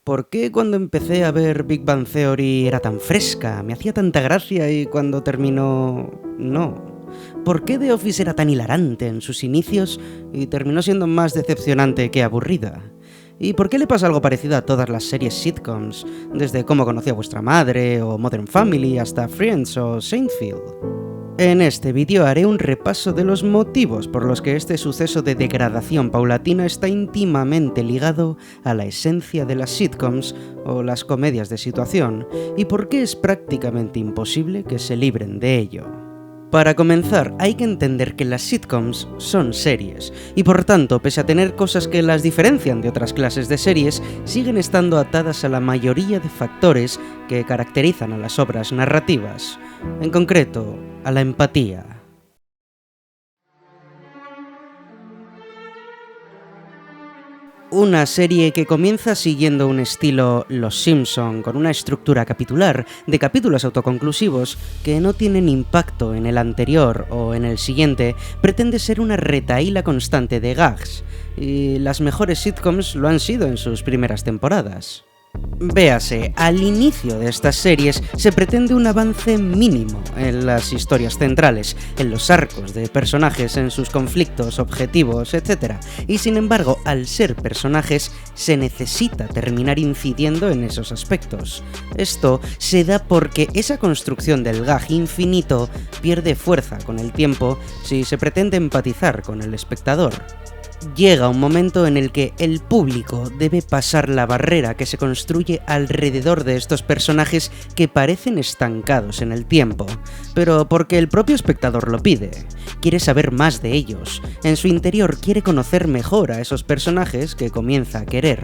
¿Por qué cuando empecé a ver Big Bang Theory era tan fresca, me hacía tanta gracia y cuando terminó... no? ¿Por qué The Office era tan hilarante en sus inicios y terminó siendo más decepcionante que aburrida? ¿Y por qué le pasa algo parecido a todas las series sitcoms, desde Cómo conocí a vuestra madre o Modern Family hasta Friends o Seinfeld? En este vídeo haré un repaso de los motivos por los que este suceso de degradación paulatina está íntimamente ligado a la esencia de las sitcoms o las comedias de situación, y por qué es prácticamente imposible que se libren de ello. Para comenzar, hay que entender que las sitcoms son series, y por tanto, pese a tener cosas que las diferencian de otras clases de series, siguen estando atadas a la mayoría de factores que caracterizan a las obras narrativas, en concreto, a la empatía. Una serie que comienza siguiendo un estilo Los Simpson, con una estructura capitular, de capítulos autoconclusivos que no tienen impacto en el anterior o en el siguiente, pretende ser una retahíla constante de gags, y las mejores sitcoms lo han sido en sus primeras temporadas. Véase, al inicio de estas series se pretende un avance mínimo en las historias centrales, en los arcos de personajes, en sus conflictos, objetivos, etc. Y sin embargo, al ser personajes, se necesita terminar incidiendo en esos aspectos. Esto se da porque esa construcción del gag infinito pierde fuerza con el tiempo si se pretende empatizar con el espectador. Llega un momento en el que el público debe pasar la barrera que se construye alrededor de estos personajes que parecen estancados en el tiempo, pero porque el propio espectador lo pide. Quiere saber más de ellos, en su interior quiere conocer mejor a esos personajes que comienza a querer.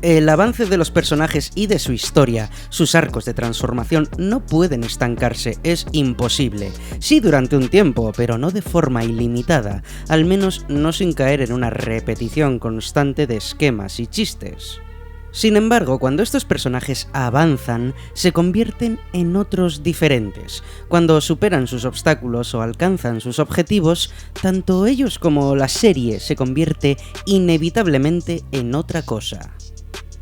El avance de los personajes y de su historia, sus arcos de transformación, no pueden estancarse, es imposible. Sí durante un tiempo, pero no de forma ilimitada, al menos no sin caer en una repetición constante de esquemas y chistes. Sin embargo, cuando estos personajes avanzan, se convierten en otros diferentes. Cuando superan sus obstáculos o alcanzan sus objetivos, tanto ellos como la serie se convierte inevitablemente en otra cosa.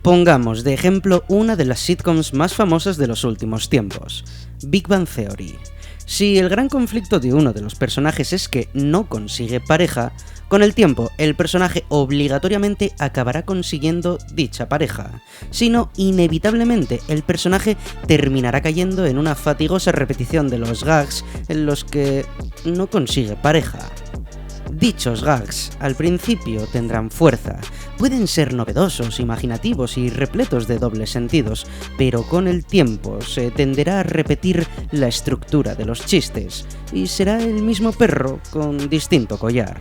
Pongamos de ejemplo una de las sitcoms más famosas de los últimos tiempos, Big Bang Theory. Si el gran conflicto de uno de los personajes es que no consigue pareja, con el tiempo el personaje obligatoriamente acabará consiguiendo dicha pareja, si no, inevitablemente el personaje terminará cayendo en una fatigosa repetición de los gags en los que no consigue pareja. Dichos gags, al principio, tendrán fuerza, pueden ser novedosos, imaginativos y repletos de dobles sentidos, pero con el tiempo se tenderá a repetir la estructura de los chistes, y será el mismo perro con distinto collar.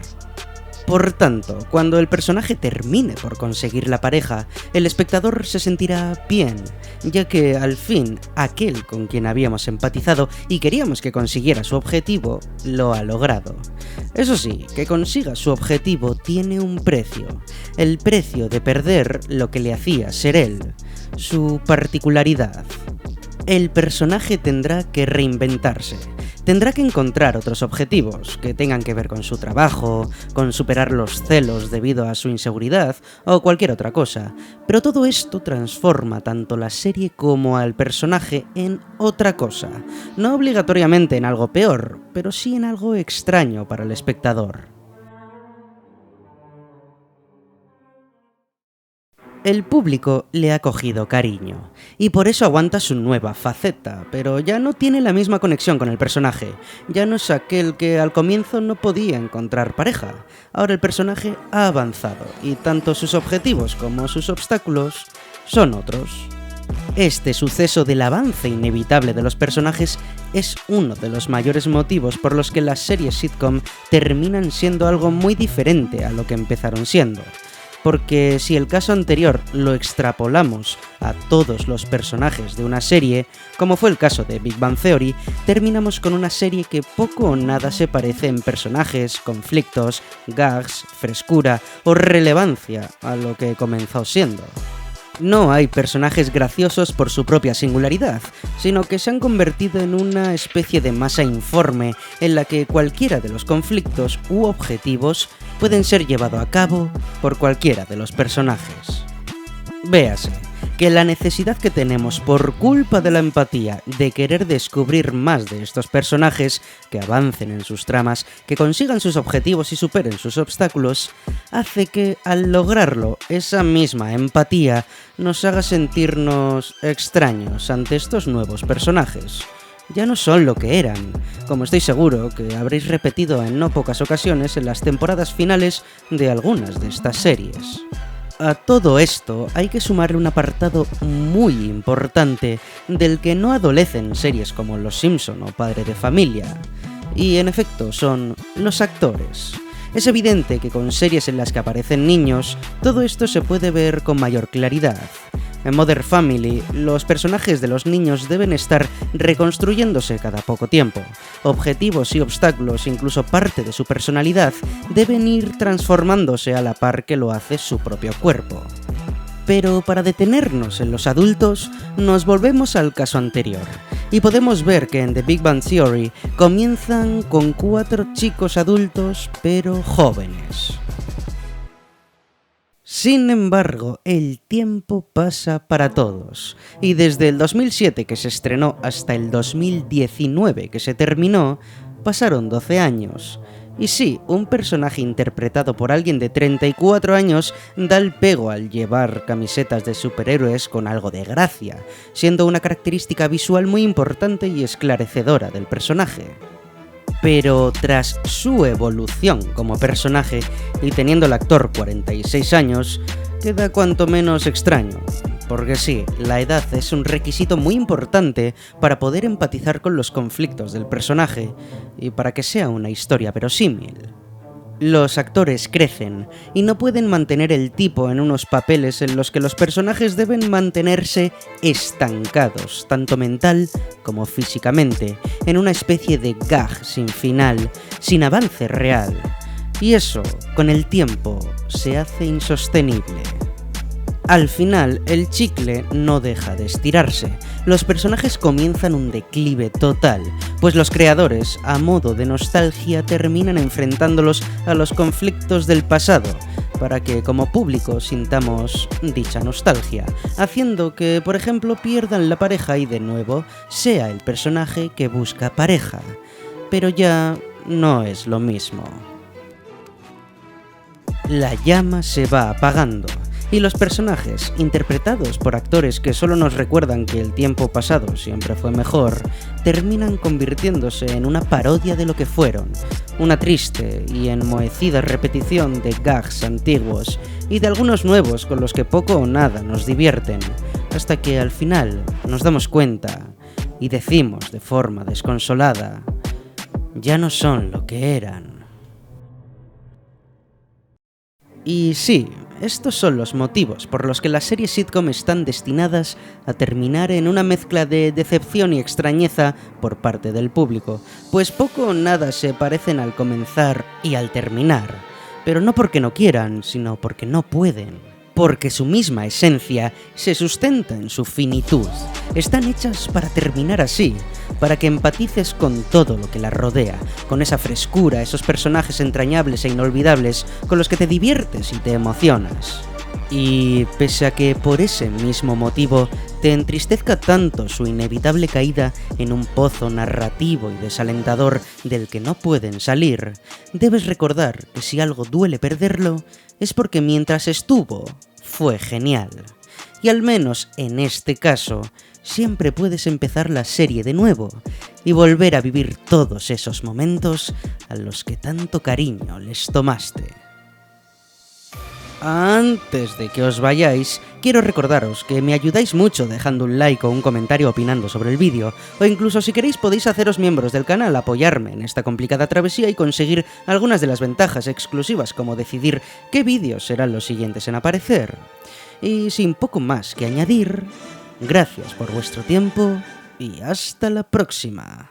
Por tanto, cuando el personaje termine por conseguir la pareja, el espectador se sentirá bien, ya que al fin aquel con quien habíamos empatizado y queríamos que consiguiera su objetivo, lo ha logrado. Eso sí, que consiga su objetivo tiene un precio, el precio de perder lo que le hacía ser él, su particularidad. El personaje tendrá que reinventarse. Tendrá que encontrar otros objetivos que tengan que ver con su trabajo, con superar los celos debido a su inseguridad o cualquier otra cosa, pero todo esto transforma tanto la serie como al personaje en otra cosa, no obligatoriamente en algo peor, pero sí en algo extraño para el espectador. El público le ha cogido cariño, y por eso aguanta su nueva faceta, pero ya no tiene la misma conexión con el personaje. Ya no es aquel que al comienzo no podía encontrar pareja. Ahora el personaje ha avanzado, y tanto sus objetivos como sus obstáculos son otros. Este suceso del avance inevitable de los personajes es uno de los mayores motivos por los que las series sitcom terminan siendo algo muy diferente a lo que empezaron siendo. Porque si el caso anterior lo extrapolamos a todos los personajes de una serie, como fue el caso de Big Bang Theory, terminamos con una serie que poco o nada se parece en personajes, conflictos, gags, frescura o relevancia a lo que comenzó siendo. No hay personajes graciosos por su propia singularidad, sino que se han convertido en una especie de masa informe en la que cualquiera de los conflictos u objetivos pueden ser llevados a cabo por cualquiera de los personajes. Véase, que la necesidad que tenemos por culpa de la empatía de querer descubrir más de estos personajes, que avancen en sus tramas, que consigan sus objetivos y superen sus obstáculos, hace que al lograrlo esa misma empatía nos haga sentirnos extraños ante estos nuevos personajes. Ya no son lo que eran, como estoy seguro que habréis repetido en no pocas ocasiones en las temporadas finales de algunas de estas series. A todo esto hay que sumarle un apartado muy importante del que no adolecen series como Los Simpson o Padre de Familia, y en efecto son los actores. Es evidente que con series en las que aparecen niños, todo esto se puede ver con mayor claridad. En Modern Family, los personajes de los niños deben estar reconstruyéndose cada poco tiempo. Objetivos y obstáculos, incluso parte de su personalidad, deben ir transformándose a la par que lo hace su propio cuerpo. Pero para detenernos en los adultos, nos volvemos al caso anterior, y podemos ver que en The Big Bang Theory comienzan con 4 chicos adultos, pero jóvenes. Sin embargo, el tiempo pasa para todos, y desde el 2007 que se estrenó hasta el 2019 que se terminó, pasaron 12 años. Y sí, un personaje interpretado por alguien de 34 años da el pego al llevar camisetas de superhéroes con algo de gracia, siendo una característica visual muy importante y esclarecedora del personaje. Pero tras su evolución como personaje y teniendo el actor 46 años, queda cuanto menos extraño. Porque sí, la edad es un requisito muy importante para poder empatizar con los conflictos del personaje y para que sea una historia verosímil. Los actores crecen y no pueden mantener el tipo en unos papeles en los que los personajes deben mantenerse estancados, tanto mental como físicamente, en una especie de gag sin final, sin avance real. Y eso, con el tiempo, se hace insostenible. Al final, el chicle no deja de estirarse. Los personajes comienzan un declive total, pues los creadores, a modo de nostalgia, terminan enfrentándolos a los conflictos del pasado, para que como público sintamos dicha nostalgia, haciendo que, por ejemplo, pierdan la pareja y de nuevo sea el personaje que busca pareja. Pero ya no es lo mismo. La llama se va apagando, y los personajes, interpretados por actores que solo nos recuerdan que el tiempo pasado siempre fue mejor, terminan convirtiéndose en una parodia de lo que fueron, una triste y enmohecida repetición de gags antiguos y de algunos nuevos con los que poco o nada nos divierten, hasta que al final nos damos cuenta y decimos de forma desconsolada, ya no son lo que eran. Y sí, estos son los motivos por los que las series sitcom están destinadas a terminar en una mezcla de decepción y extrañeza por parte del público, pues poco o nada se parecen al comenzar y al terminar, pero no porque no quieran, sino porque no pueden. Porque su misma esencia se sustenta en su finitud. Están hechas para terminar así, para que empatices con todo lo que las rodea, con esa frescura, esos personajes entrañables e inolvidables con los que te diviertes y te emocionas. Y pese a que por ese mismo motivo te entristezca tanto su inevitable caída en un pozo narrativo y desalentador del que no pueden salir, debes recordar que si algo duele perderlo, es porque mientras estuvo, fue genial. Y al menos en este caso, siempre puedes empezar la serie de nuevo y volver a vivir todos esos momentos a los que tanto cariño les tomaste. Antes de que os vayáis, quiero recordaros que me ayudáis mucho dejando un like o un comentario opinando sobre el vídeo, o incluso si queréis podéis haceros miembros del canal, apoyarme en esta complicada travesía y conseguir algunas de las ventajas exclusivas como decidir qué vídeos serán los siguientes en aparecer. Y sin poco más que añadir, gracias por vuestro tiempo y hasta la próxima.